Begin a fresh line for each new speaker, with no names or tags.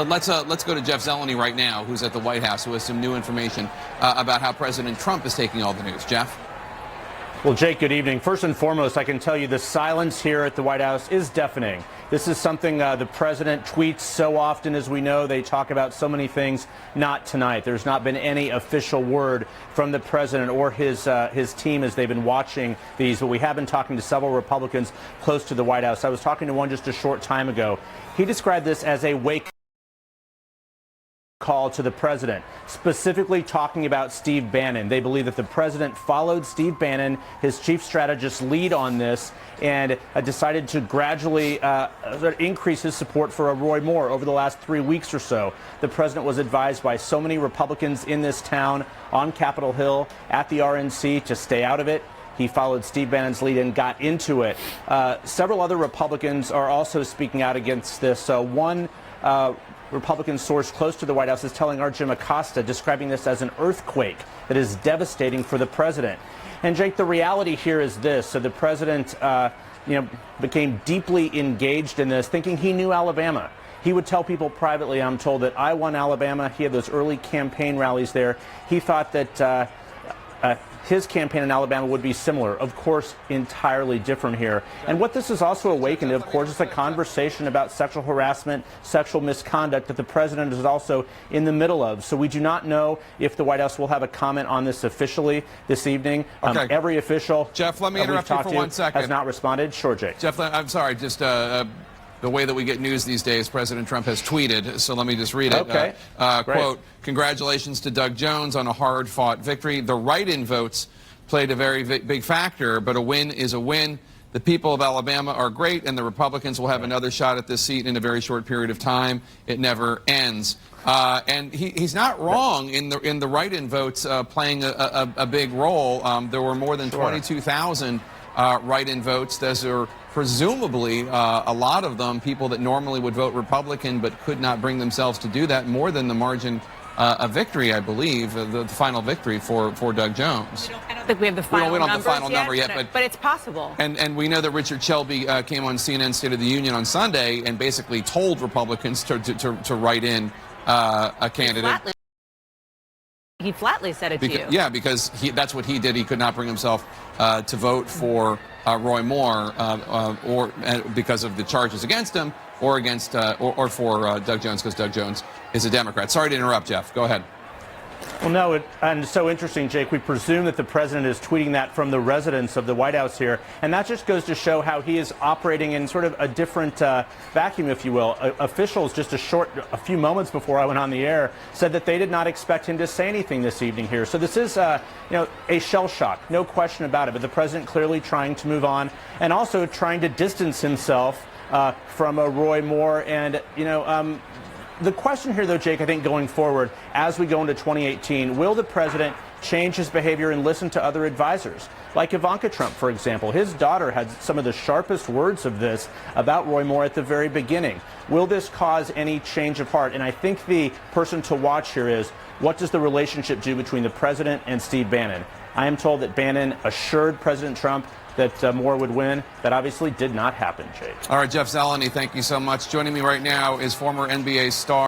let's go to Jeff Zeleny right now, who's at the White House, who has some new information about how President Trump is taking all the news. Jeff?
Well, Jake, good evening. First and foremost, I can tell you the silence here at the White House is deafening. This is something the president tweets so often, as we know. They talk about so many things. Not tonight. There's not been any official word from the president or his team as they've been watching these. But we have been talking to several Republicans close to the White House. I was talking to one just a short time ago. He described this as a wake call to the president, specifically talking about Steve Bannon. They believe that the president followed Steve Bannon, his chief strategist's lead on this, and decided to gradually increase his support for Roy Moore over the last 3 weeks or so. The president was advised by so many Republicans in this town on Capitol Hill at the RNC to stay out of it. He followed Steve Bannon's lead and got into it. Several other Republicans are also speaking out against this. One Republican source close to the White House is telling our Jim Acosta, describing this as an earthquake that is devastating for the president. And Jake, the reality here is this. So the president, became deeply engaged in this, thinking he knew Alabama. He would tell people privately, I'm told, that I won Alabama. He had those early campaign rallies there. He thought that his campaign in Alabama would be similar. Of course, entirely different here. And what this has also awakened, of course, is a conversation about sexual harassment, sexual misconduct that the president is also in the middle of. So we do not know if the White House will have a comment on this officially this evening.
Okay.
Every official
Jeff, let me interrupt you for 1 second.
Has not responded. Sure, Jake.
Jeff, I'm sorry, just the way that we get news these days, President Trump has tweeted, so let me just read it.
Okay.
Quote, congratulations to Doug Jones on a hard-fought victory. The write-in votes played a very big factor, but a win is a win. The people of Alabama are great, and the Republicans will have another shot at this seat in a very short period of time. It never ends. And he's not wrong in the write-in votes playing a big role. There were more than 22,000 write-in votes. Those are presumably a lot of them people that normally would vote Republican but could not bring themselves to do that, more than the margin of victory, I believe, the final victory for Doug Jones.
I don't think we have the final
we don't have the final number yet,
but it's possible.
And we know that Richard Shelby came on CNN State of the Union on Sunday and basically told Republicans to write in a candidate.
He flatly said it to you.
Yeah, because that's what he did. He could not bring himself to vote for Roy Moore or because of the charges against him, or against or for Doug Jones, because Doug Jones is a Democrat. Sorry to interrupt, Jeff. Go ahead.
Well, no, and so interesting, Jake. We presume that the president is tweeting that from the residence of the White House here, and that just goes to show how he is operating in sort of a different vacuum, if you will. Officials just a few moments before I went on the air said that they did not expect him to say anything this evening here. So this is, a shell shock, no question about it. But the president clearly trying to move on, and also trying to distance himself from Roy Moore, and the question here, though, Jake, I think going forward, as we go into 2018, will the president change his behavior and listen to other advisors? Like Ivanka Trump, for example. His daughter had some of the sharpest words of this about Roy Moore at the very beginning. Will this cause any change of heart? And I think the person to watch here is, what does the relationship do between the president and Steve Bannon? I am told that Bannon assured President Trump that Moore would win. That obviously did not happen, Jake.
All right, Jeff Zeleny, thank you so much. Joining me right now is former NBA star